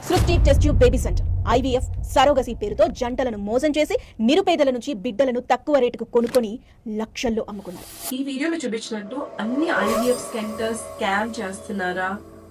సృష్టి test tube baby centre IVF surrogacy పేరుతో జంటలను మోసం చేసి నిరుపేదల నుంచి బిడ్డలను తక్కువ రేటుకు కొనుక్కొని లక్షల్లో అమ్ముకున్నారు. ఈ వీడియోలో చూపించినట్టు అన్ని ఐవీఎఫ్ సెంటర్స్ స్కామ్ చేస్తున్నారా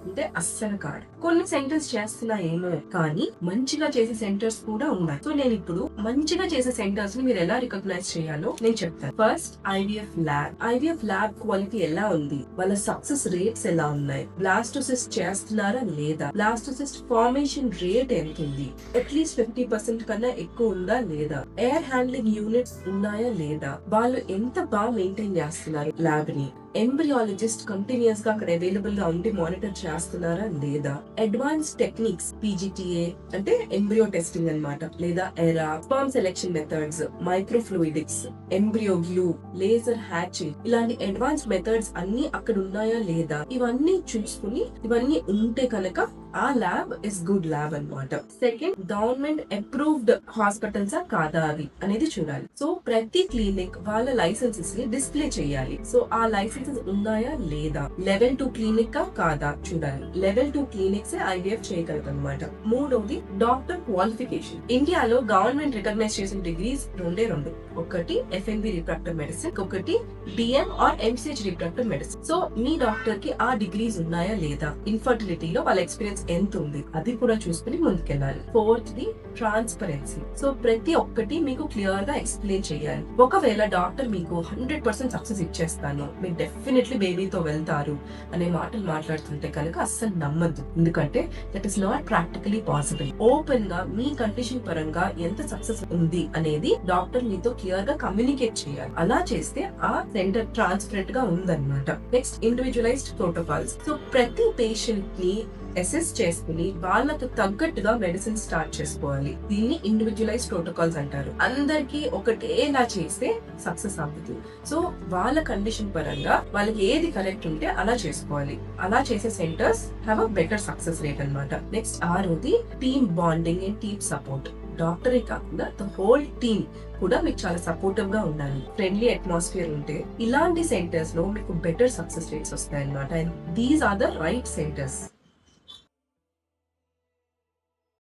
అంటే అస్సలు కాదు. కొన్ని సెంటర్స్ చేస్తున్నాయేమో కానీ మంచిగా చేసే సెంటర్స్ కూడా ఉన్నాయి. సో నేను ఇప్పుడు మంచిగా చేసే సెంటర్స్ ని మీరు ఎలా రికగ్నైజ్ చేయాలో నేను చెప్తాను. ఫస్ట్ ఐవీఎఫ్ ల్యాబ్ క్వాలిటీ ఎలా ఉంది, వాళ్ళ సక్సెస్ రేట్స్ ఎలా ఉన్నాయి, బ్లాస్టోసిస్ట్ చేస్తున్నారా లేదా, బ్లాస్టోసిస్ట్ ఫార్మేషన్ రేట్ ఎంత ఉంది, అట్లీస్ట్ 50% కన్నా ఎక్కువ ఉందా లేదా, ఎయిర్ హ్యాండ్లింగ్ యూనిట్స్ ఉన్నాయా లేదా, వాళ్ళు ఎంత బాగా మెయింటైన్ చేస్తున్నారు ల్యాబ్ ని, ఎంబ్రియాలజిస్ట్ కంటిన్యూస్ గా అక్కడ అవైలబుల్ గా ఉండి మానిటర్ చేస్తున్నారా లేదా, అడ్వాన్స్ టెక్నిక్స్ పీజీటీఏ అంటే ఎంబ్రియో టెస్టింగ్ అన్నమాట, లేదా ఎరా, sperm selection methods, microfluidics, embryo glue, laser hatching, ఇలాంటి అడ్వాన్స్ మెథడ్స్ అన్ని అక్కడ ఉన్నాయా లేదా, ఇవన్నీ చూసుకుని ఇవన్నీ ఉంటే కనుక ఆ ల్యాబ్ ఇస్ గుడ్ ల్యాబ్ అన్నమాట. సెకండ్, గవర్నమెంట్ అప్రూవ్డ్ హాస్పిటల్సా కాదా అవి అనేది చూడాలి. సో ప్రతి క్లినిక్ వాళ్ళ లైసెన్సెస్ ని డిస్ప్లే చేయాలి. సో ఆ లైసెన్సెస్ ఉన్నాయా లేదా, లెవెల్ 2 క్లినిక్ కాదా చూడాలి. లెవెల్ 2 క్లినిక్స్ ఐవీఎఫ్ చేయగలదు అనమాట. మూడోది, డాక్టర్ క్వాలిఫికేషన్. ఇండియాలో గవర్నమెంట్ రికగ్నైజ్ చేసిన డిగ్రీస్ రెండు. ఒకటి ఎఫ్ఎన్బి రిప్రొడక్టివ్ మెడిసిన్, ఒకటి DM or MCH reproductive medicine. So మీ డాక్టర్ కి ఆ డిగ్రీస్ ఉన్నాయా లేదా, ఇన్ఫర్టిలిటీలో వాళ్ళ ఎక్స్పీరియన్స్ ఎంత ఉంది అది కూడా చూసుకుని ముందుకెళ్ళాలి. Fourth the transparency. సో ప్రతి ఒక్కటి మీకు క్లియర్ గా ఎక్స్ప్లెయిన్ చేయాలి. ఒకవేళ డాక్టర్ మీకు 100% సక్సెస్ ఇచ్చేస్తాను, మీరు డెఫినెట్లీ బేబీతో వెళ్తారు అనే మాటలు మాట్లాడుతుంటే కనుక అస్సలు నమ్మద్దు. ఎందుకంటే that is not practically possible. Open గా మీ కండిషన్ పరంగా ఎంత సక్సెస్ ఉంది అనేది డాక్టర్ మీతో క్లియర్ గా కమ్యూనికేట్ చేయాలి. అలా చేస్తే ఆ సెంటర్ ట్రాన్స్పరెంట్ గా ఉందన్నమాట. Next, individualised protocols. సో ప్రతి పేషెంట్ ని అసెస్ చేసుకుని వాళ్ళకు తగ్గట్టుగా మెడిసిన్ స్టార్ట్ చేసుకోవాలి. దీన్ని ఇండివిజువలైజ్ ప్రోటోకాల్స్ అంటారు. అందరికి ఒకటేలా చేస్తే సక్సెస్ అవ్వదు. సో వాళ్ళ కండిషన్ పరంగా వాళ్ళకి ఏది కరెక్ట్ ఉంటే అలా చేసుకోవాలి. అలా చేసే centres have a better success rate అన్నమాట. నెక్స్ట్, ఆరోది team bonding and team support. డాక్టరే కాకుండా ద హోల్ టీమ్ కూడా మీకు చాలా సపోర్టివ్ గా ఉండాలి. ఫ్రెండ్లీ అట్మాస్ఫియర్ ఉంటే ఇలాంటి సెంటర్స్ లో మీకు బెటర్ సక్సెస్ రేట్స్ వస్తాయి అన్నమాట. And these are the right centres.